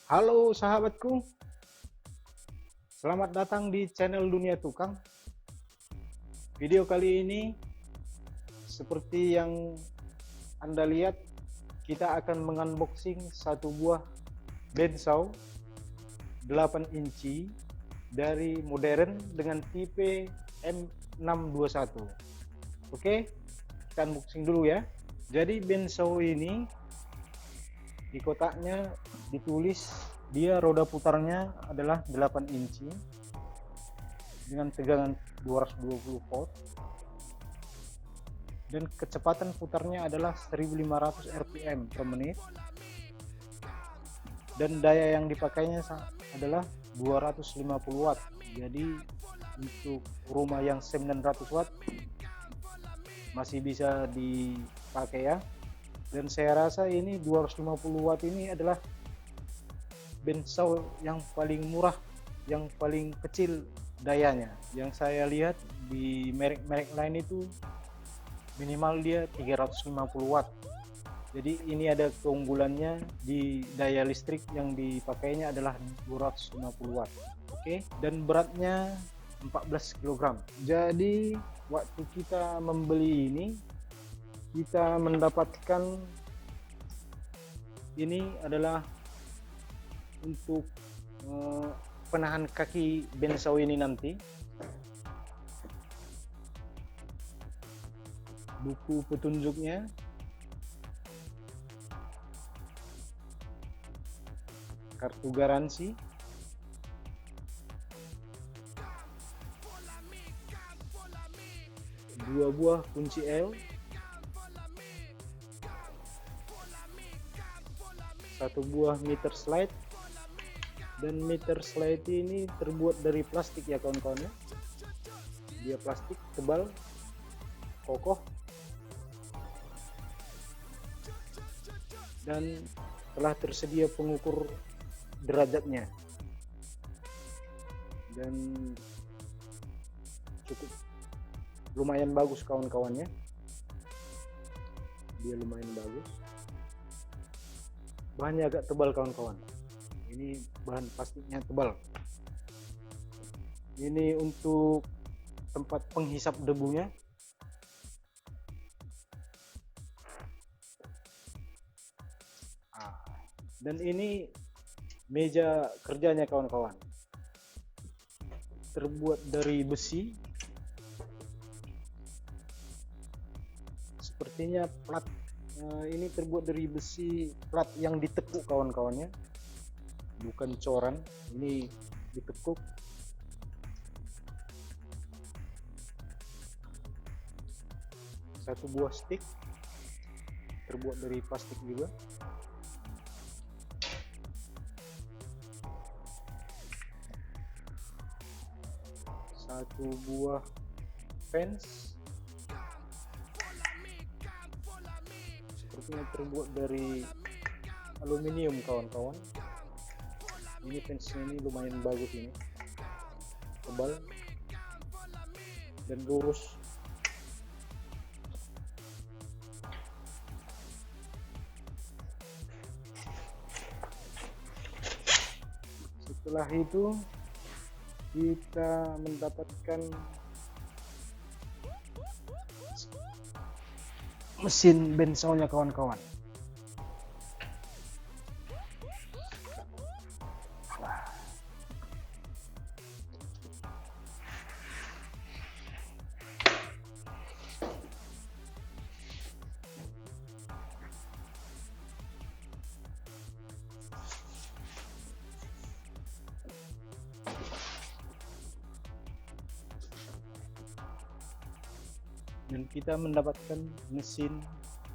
Halo sahabatku, selamat datang di channel Dunia Tukang. Video kali ini seperti yang Anda lihat, kita akan mengunboxing satu buah bensaw 8 inci dari modern dengan tipe M621. Oke, kita unboxing dulu ya. Jadi bensaw ini di kotaknya ditulis dia roda putarnya adalah 8 inci dengan tegangan 220 volt dan kecepatan putarnya adalah 1500 rpm per menit dan daya yang dipakainya adalah 250 watt. Jadi untuk rumah yang 900 watt masih bisa dipakai ya. Dan saya rasa ini 250 watt ini adalah bensaw yang paling murah, yang paling kecil dayanya. Yang saya lihat di merek-merek lain itu minimal dia 350 watt. Jadi ini ada keunggulannya, di daya listrik yang dipakainya adalah 250 watt. Oke, dan beratnya 14 kg. Jadi waktu kita membeli ini kita mendapatkan ini adalah untuk penahan kaki bensaw ini nanti. Buku petunjuknya, kartu garansi, dua buah kunci L, satu buah meter slide, dan meter slide ini terbuat dari plastik ya kawan-kawan ya. Dia plastik tebal, kokoh, dan telah tersedia pengukur derajatnya dan cukup lumayan bagus kawan-kawannya. Dia lumayan bagus, bahannya agak tebal kawan-kawan. Ini bahan plastiknya tebal. Ini untuk tempat penghisap debunya. Dan ini meja kerjanya kawan-kawan, terbuat dari besi, sepertinya plat ini terbuat dari besi plat yang ditekuk kawan-kawannya, bukan coran, ini ditekuk. Satu buah stick terbuat dari plastik juga. Satu buah fence, sepertinya terbuat dari aluminium kawan-kawan. Ini fence-nya ini lumayan bagus, ini tebal dan lurus. Setelah itu kita mendapatkan mesin bensaunya kawan-kawan. Dan kita mendapatkan mesin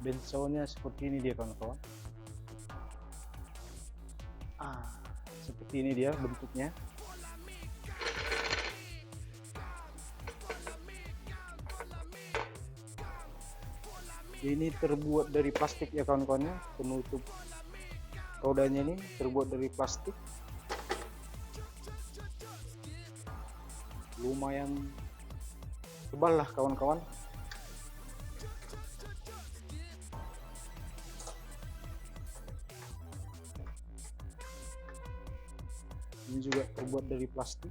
bensaunya seperti ini dia kawan-kawan. Seperti ini dia bentuknya. Ini terbuat dari plastik ya kawan-kawannya. Penutup rodanya ini terbuat dari plastik, lumayan tebal lah kawan-kawan. terbuat dari plastik.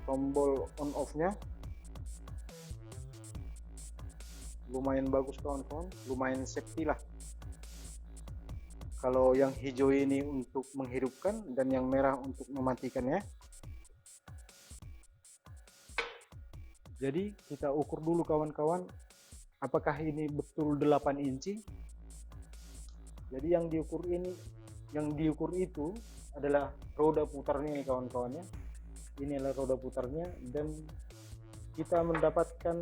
Tombol on off nya lumayan bagus kawan-kawan, lumayan safety lah. Kalau yang hijau ini untuk menghidupkan dan yang merah untuk mematikannya. Jadi kita ukur dulu kawan-kawan, apakah ini betul 8 inci. Jadi yang diukur itu adalah roda putarnya nih kawan-kawannya. Ini adalah roda putarnya dan kita mendapatkan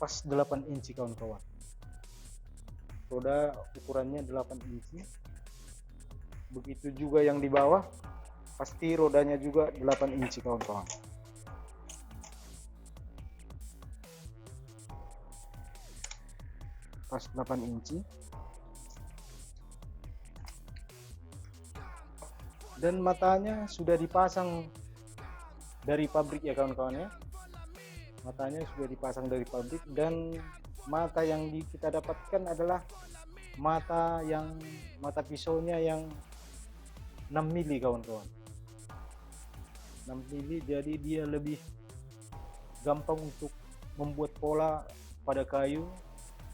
pas 8 inci kawan-kawan. Roda ukurannya 8 inci. Begitu juga yang di bawah, pasti rodanya juga 8 inci kawan-kawan. Pas 8 inci. Dan matanya sudah dipasang dari pabrik ya kawan-kawan ya. Matanya sudah dipasang dari pabrik dan mata yang kita dapatkan adalah mata pisaunya yang 6 mili kawan-kawan. 6 mili, jadi dia lebih gampang untuk membuat pola pada kayu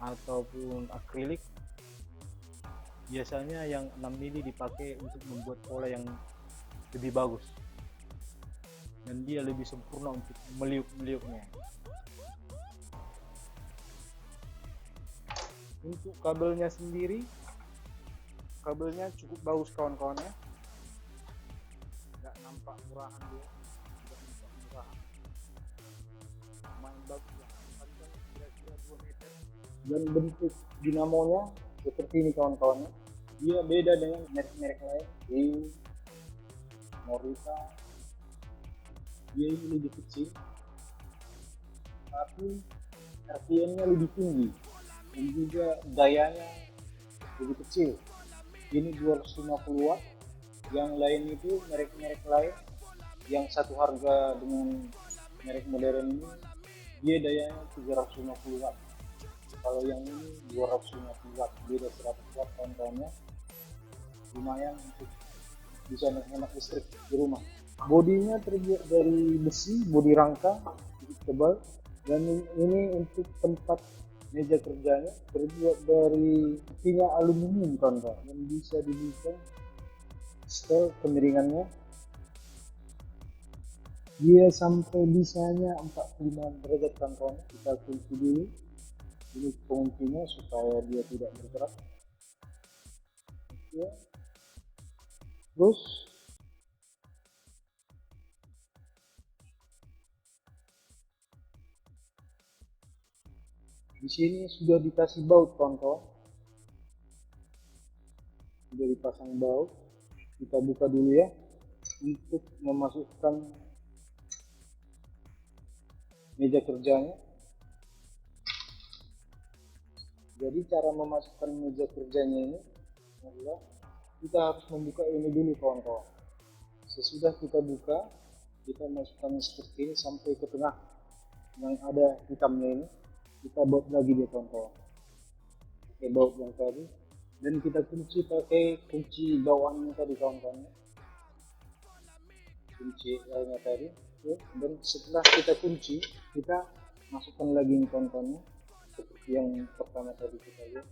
ataupun akrilik. Biasanya yang 6 mili dipakai untuk membuat pola yang lebih bagus dan dia lebih sempurna untuk meliuk-meliuknya. Untuk kabelnya sendiri, kabelnya cukup bagus kawan-kawan ya. Nggak nampak murahan dia, tidak nampak murahan. Main bagus lah, panjang kira-kira 2 meter. Dan bentuk dinamonya seperti ini kawan-kawan. Dia beda dengan merek-merek lain. Di Morita, dia ini lebih kecil, tapi RPM-nya lebih tinggi dan juga dayanya lebih kecil. Ini 250 watt, yang lain itu merek-merek lain yang satu harga dengan merek modern ini, dia dayanya 350 watt. Kalau yang ini 250 watt, beda 100 watt kawan-kawannya. Lumayan untuk bisa menghemat listrik di rumah. Bodinya terbuat dari besi, bodi rangka tebal, dan ini untuk tempat meja kerjanya terbuat dari tinja aluminium kawan-kawan yang bisa dibuka setel kemiringannya. Dia sampai bisanya 45 derajat kawan-kawan. Kita kunci dulu ini penguncinya supaya dia tidak bergerak. Ya. Terus di sini sudah dikasih baut kawan-kawan, sudah dipasang baut. Kita buka dulu ya untuk memasukkan meja kerjanya. Jadi cara memasukkan meja kerjanya ini adalah kita harus membuka ini dulu kawan-kawan. Sesudah kita buka, kita masukkan seperti ini sampai ke tengah yang ada hitamnya ini. Kita baut lagi dia kawan-kawan, pakai baut yang tadi, dan kita kunci pakai kunci bawaannya tadi kawan-kawan, kunci L-nya tadi. Dan setelah kita kunci, kita masukkan lagi nih kawan-kawan seperti yang pertama tadi kita lihat.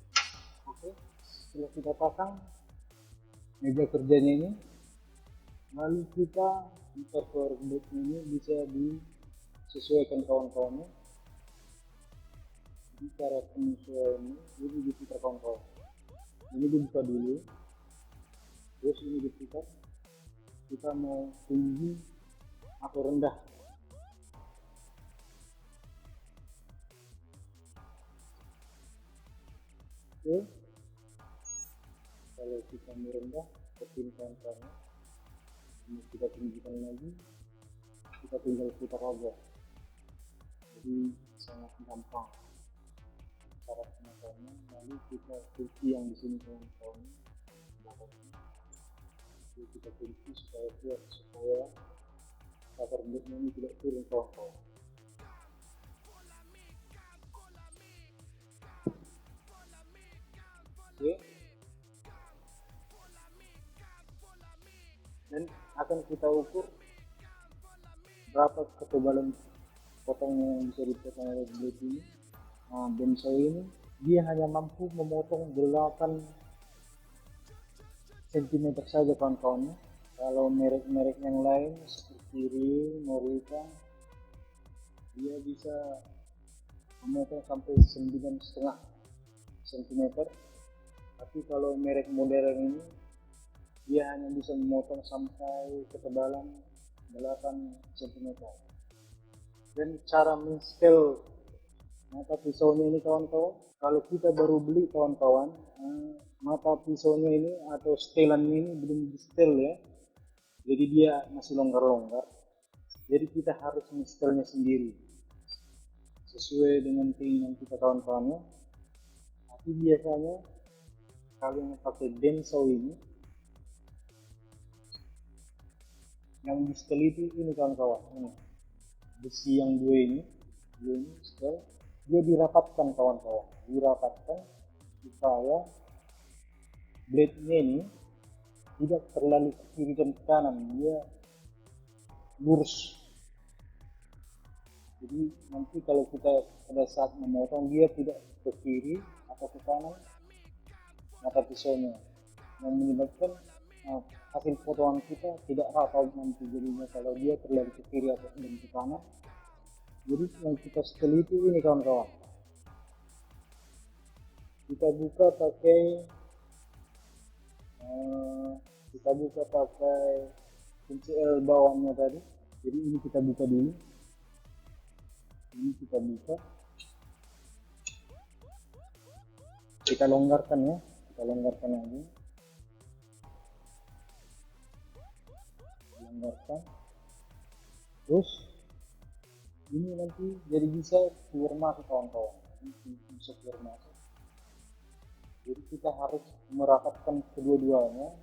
Oke, setelah kita pasang meja kerjanya ini, lalu kita power box ini bisa disesuaikan kawan-kawannya. Jadi cara penyesuaian ini diputar kawan-kawan. Ini dibuka dulu, terus ini diputar. Kita mau tinggi atau rendah. Oke, kalau kita mau rendah, kepintaran kawan-kawan. Ini kita tinggikan lagi, kita tinggal putar aja. Jadi sangat gampang cara pemasangannya. Lalu kita kunci yang di sini kawan-kawan, jadi kita kunci supaya kuat, supaya cover boxnya ini tidak turun kawan-kawan. Oke, akan kita ukur berapa ketebalan potongnya yang bisa dipotong oleh blade ini. Nah, Denso ini dia hanya mampu memotong 8 cm saja kawan-kawannya. Kalau merek-merek yang lain seperti Rio, Morita, dia bisa memotong sampai 9,5 cm. Tapi kalau merek modern ini dia hanya bisa memotong sampai ketebalan 8 cm. Dan cara men-scale mata pisaunya ini kawan-kawan, kalau kita baru beli kawan-kawan, mata pisaunya ini atau setelan ini belum di setel ya, jadi dia masih longgar-longgar. Jadi kita harus men-setelnya sendiri sesuai dengan keinginan kita kawan-kawannya. Tapi biasanya kalau yang pakai Denso ini, yang di setel itu ini kawan-kawan, ini besi yang dua ini setel, dia dirapatkan kawan-kawan, dirapatkan supaya blade-nya ini tidak terlalu ke kiri dan ke kanan, dia lurus. Jadi nanti kalau kita pada saat memotong dia tidak ke kiri atau ke kanan mata pisaunya, yang menyebabkan hasil potongan kita tidak rata nanti jadinya kalau dia terlalu ke kiri atau ke kanan. Jadi yang kita setel itu ini kawan-kawan, kita buka pakai kunci L bawahnya tadi. Jadi ini kita buka dulu, ini kita buka, kita longgarkan ya, kita longgarkan lagi, longgarkan, terus ini nanti jadi bisa keluar masuk kawan-kawan, ini bisa keluar masuk. Jadi kita harus merapatkan kedua-duanya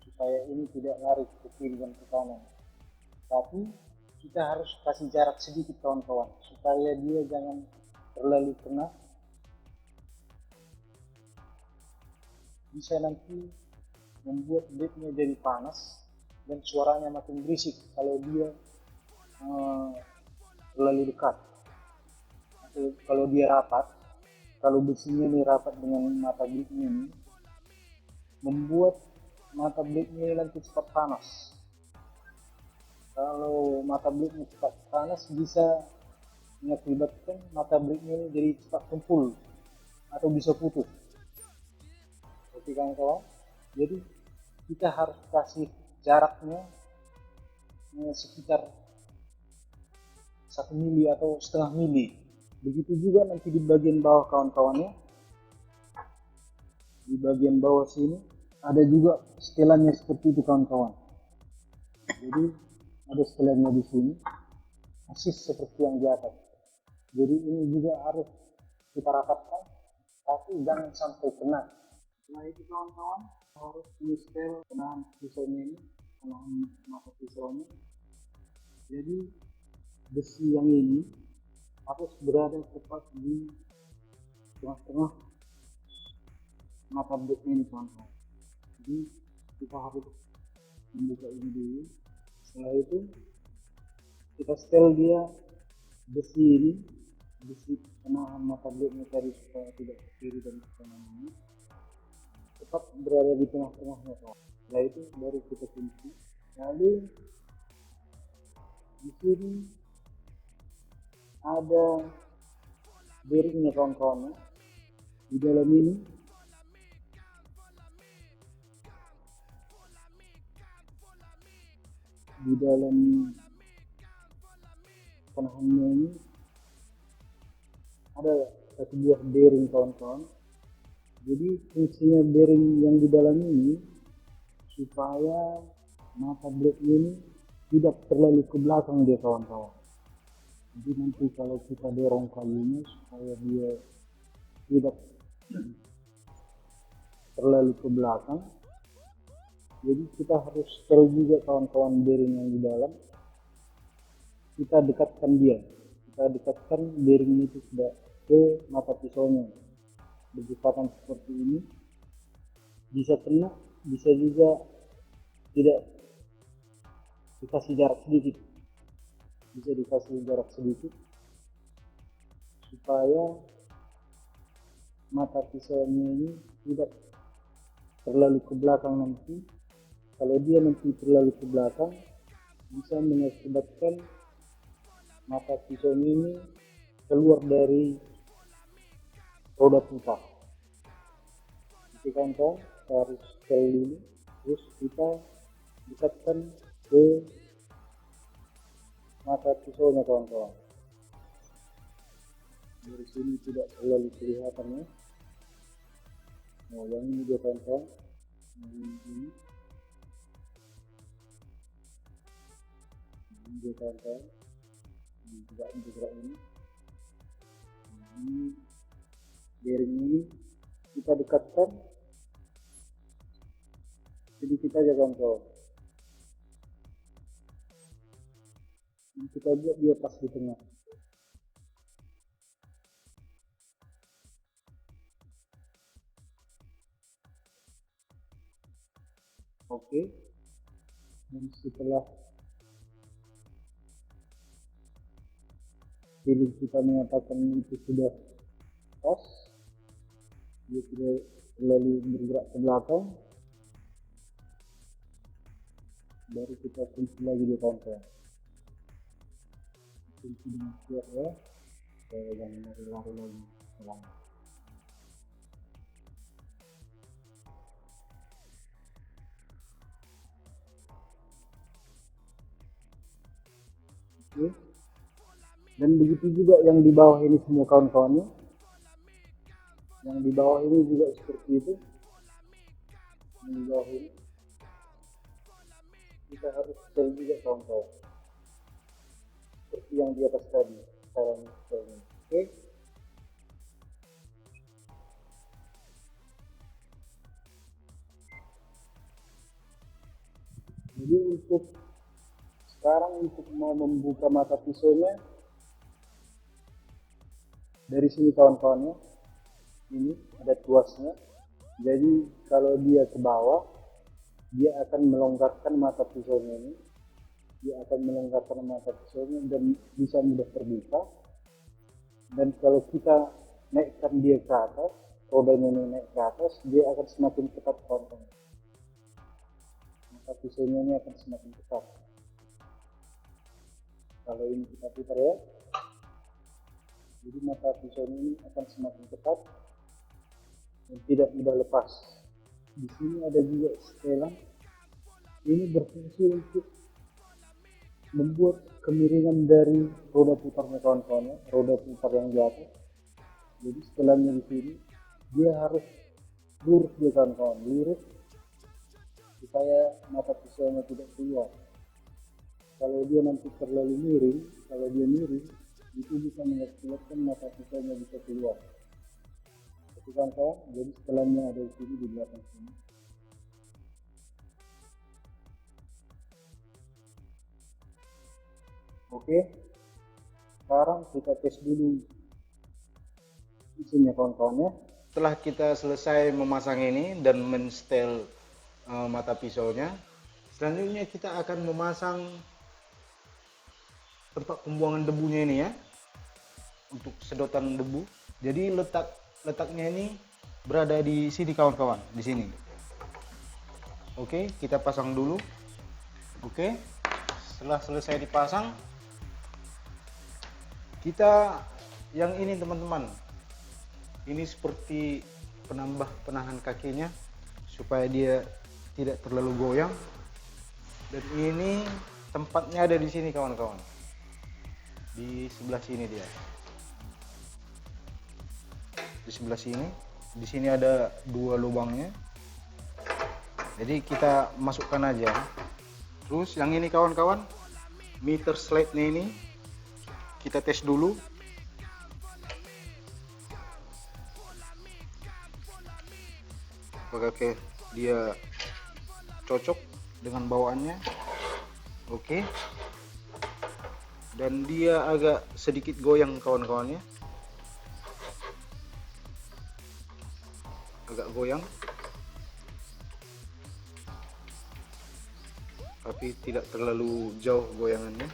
supaya ini tidak lari ke kiri dan ke kanan. Tapi kita harus kasih jarak sedikit kawan-kawan supaya dia jangan terlalu kena. Bisa nanti membuat blade-nya jadi panas dan suaranya makin berisik kalau dia terlalu dekat. Atau kalau dia rapat, kalau besinya ini rapat dengan mata blade-nya ini, membuat mata blade-nya nanti cepat panas. Kalau mata blade-nya cepat panas bisa mengakibatkan mata blade-nya ini jadi cepat tumpul atau bisa putus. Oke kawan-kawan, jadi kita harus kasih jaraknya sekitar 1 mili atau setengah mili. Begitu juga nanti di bagian bawah kawan-kawannya, di bagian bawah sini ada juga setelannya seperti itu kawan-kawan. Jadi ada setelannya di sini, persis seperti yang di atas. Jadi ini juga harus kita rapatkan, tapi jangan sampai kena. Nah itu kawan-kawan, harus di-setel penahan pisaunya ini, penahan mata pisaunya. Jadi besi yang ini harus berada tepat di tengah-tengah mata blade ini kawan-kawan. Jadi kita harus membuka ini dulu. Setelah itu kita setel dia besi ini, besi penahan mata blade-nya tadi supaya tidak ke kiri dan ke kanan ini tetap berada di tengah-tengahnya kawan. Setelah itu baru kita kunci. Lalu di sini ada bearingnya kawan-kawan. Di dalam ini di dalam penahannya ini ada satu buah bearing kawan-kawan. Jadi fungsinya bearing yang di dalam ini supaya mata blade ini tidak terlalu ke belakang dia kawan-kawan. Jadi nanti kalau kita dorong kayunya supaya dia tidak terlalu ke belakang, jadi kita harus setel juga kawan-kawan bearing yang di dalam. Kita dekatkan dia, kita dekatkan bearing itu sudah ke mata pisaunya berdekatan seperti ini. Bisa kena, bisa juga tidak dikasih jarak sedikit, bisa dikasih jarak sedikit supaya mata pisaunya ini tidak terlalu ke belakang nanti. Kalau dia nanti terlalu ke belakang, bisa mengakibatkan mata pisaunya ini keluar dari roda putar. Jadi kawan-kawan, kita harus setel dulu, terus kita dekatkan ke mata pisaunya kawan-kawan. Dari sini tidak terlalu kelihatan ya. Nah, yang ini dia kawan-kawan, ini dia kawan-kawan, ini juga ini. Ini bearing ini kita dekatkan sedikit aja kawan-kawan. Ini kita buat dia pas di tengah. Oke. Dan setelah pilih kita mengatakan itu sudah pas, dia tidak terlalu bergerak ke belakang, baru kita kunci lagi dia kawan-kawan. Kunci dengan kuat ya, supaya jangan lari-lari lagi selama. Oke. Dan begitu juga yang di bawah ini semua kawan-kawannya. Yang di bawah ini juga seperti itu. Yang di bawah ini kita harus setel juga kawan-kawan. Seperti yang di atas tadi, cara setelnya. Oke. Jadi sekarang untuk mau membuka mata pisaunya, dari sini kawan-kawannya, ini ada tuasnya. Jadi kalau dia ke bawah, dia akan melonggarkan mata pisaunya ini. Dia akan melonggarkan mata pisaunya dan bisa mudah terbuka. Dan kalau kita naikkan dia ke atas, rodanya ini naik ke atas, dia akan semakin ketat kawan-kawan. Mata pisaunya ini akan semakin ketat. Kalau ini kita putar ya, jadi mata pisau ini akan semakin ketat dan tidak mudah lepas. Di sini ada juga setelan, ini berfungsi untuk membuat kemiringan dari roda putarnya kawan-kawan ya, roda putar yang di atas. Jadi setelannya di sini dia harus lurus dia kawan-kawan, lurus supaya mata pisaunya tidak keluar. Kalau dia nanti terlalu miring, kalau dia miring, itu bisa mengakibatkan mata pisaunya bisa keluar. Jadi kawan-kawan, jadi setelahnya ada di sini di belakang sini. Oke, sekarang kita tes dulu isinya kawan-kawan ya. Setelah kita selesai memasang ini dan mensetel mata pisaunya, selanjutnya kita akan memasang tempat pembuangan debunya ini ya, untuk sedotan debu. Jadi letaknya ini berada di sini kawan-kawan, di sini. Oke, kita pasang dulu. Oke, setelah selesai dipasang, kita yang ini teman-teman, ini seperti penambah penahan kakinya supaya dia tidak terlalu goyang. Dan ini tempatnya ada di sini kawan-kawan, di sebelah sini dia, di sebelah sini. Di sini ada dua lubangnya, jadi kita masukkan aja. Terus yang ini kawan-kawan, meter slide-nya ini kita tes dulu. Oke, dia cocok dengan bawaannya. Oke. Dan dia agak sedikit goyang kawan-kawannya, agak goyang. tapi tidak terlalu jauh goyangannya.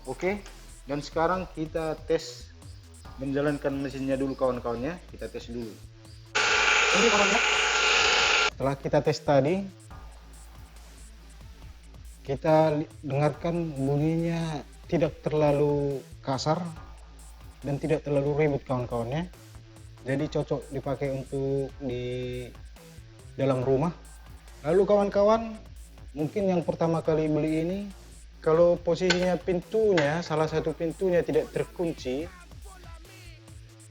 Oke, dan sekarang kita tes menjalankan mesinnya dulu kawan-kawannya. Kita tes dulu. Ini kawannya. Setelah kita tes tadi, kita dengarkan bunyinya tidak terlalu kasar dan tidak terlalu ribet kawan-kawannya. Jadi cocok dipakai untuk di dalam rumah. Lalu kawan-kawan, mungkin yang pertama kali beli ini, kalau posisinya pintunya, salah satu pintunya tidak terkunci,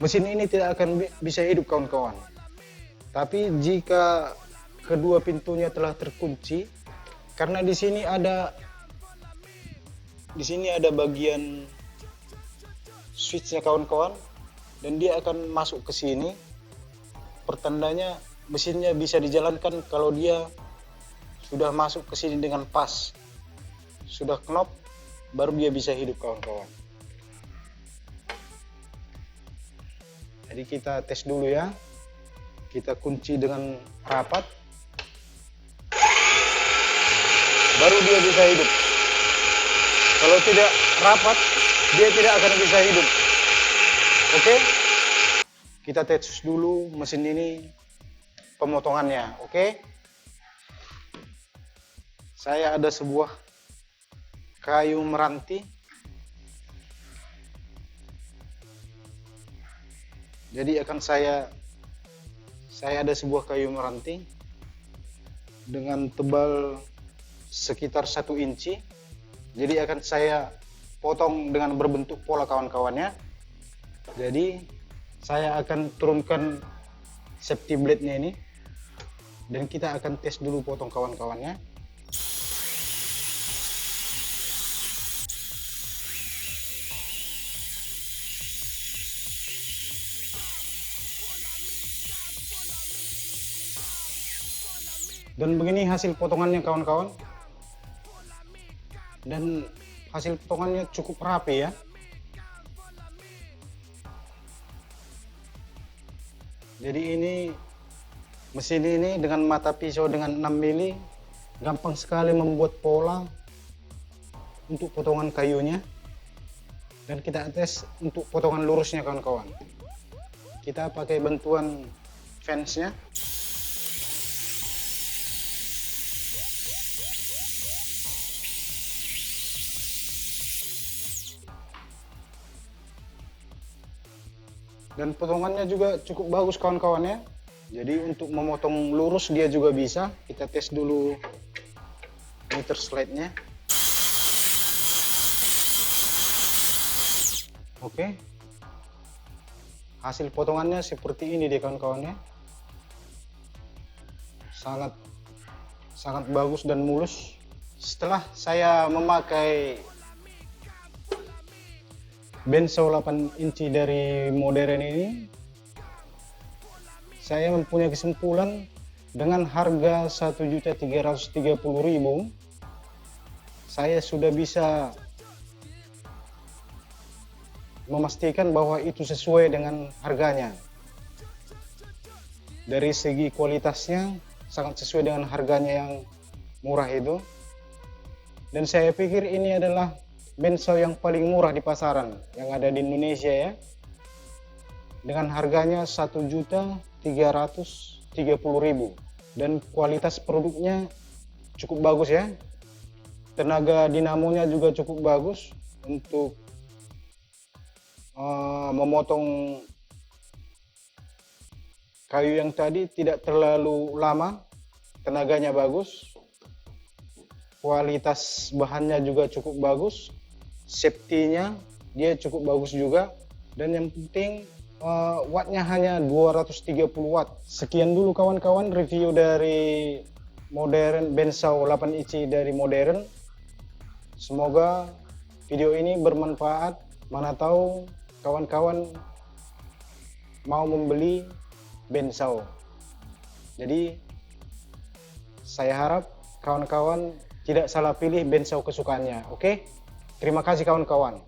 mesin ini tidak akan bisa hidup kawan-kawan. Tapi jika kedua pintunya telah terkunci, karena di sini ada bagian switchnya kawan-kawan, dan dia akan masuk ke sini. Pertandanya mesinnya bisa dijalankan kalau dia sudah masuk ke sini dengan pas. Sudah knop, baru dia bisa hidup kawan-kawan. Jadi kita tes dulu ya. Kita kunci dengan rapat, baru dia bisa hidup. Kalau tidak rapat, dia tidak akan bisa hidup. Oke? Kita tes dulu mesin ini pemotongannya. Oke? Saya ada sebuah kayu meranti. Jadi akan saya ada sebuah kayu meranti dengan tebal sekitar 1 inci. Jadi akan saya potong dengan berbentuk pola kawan-kawannya. Jadi saya akan turunkan safety blade-nya ini, dan kita akan tes dulu potong kawan-kawannya. Dan begini hasil potongannya kawan-kawan. Dan hasil potongannya cukup rapi ya. Jadi ini mesin ini dengan mata pisau dengan 6 mili gampang sekali membuat pola untuk potongan kayunya. Dan kita tes untuk potongan lurusnya kawan-kawan. Kita pakai bantuan fence-nya. Dan potongannya juga cukup bagus kawan-kawan ya. Jadi untuk memotong lurus dia juga bisa. Kita tes dulu meter slide-nya. Oke. Hasil potongannya seperti ini deh kawan-kawan ya. Sangat bagus dan mulus. Setelah saya memakai bandsaw 8 inci dari modern ini, saya mempunyai kesimpulan dengan harga 1.330.000 saya sudah bisa memastikan bahwa itu sesuai dengan harganya. Dari segi kualitasnya sangat sesuai dengan harganya yang murah itu. Dan saya pikir ini adalah bandsaw yang paling murah di pasaran yang ada di Indonesia ya, dengan harganya 1.330.000, dan kualitas produknya cukup bagus ya. Tenaga dinamonya juga cukup bagus untuk memotong kayu yang tadi, tidak terlalu lama, tenaganya bagus, kualitas bahannya juga cukup bagus, safety-nya dia cukup bagus juga, dan yang penting wattnya hanya 230 watt. Sekian dulu kawan-kawan review dari modern bandsaw 8 inci dari modern. Semoga video ini bermanfaat. Mana tahu kawan-kawan mau membeli bandsaw. Jadi saya harap kawan-kawan tidak salah pilih bandsaw kesukaannya. Oke? Terima kasih kawan-kawan.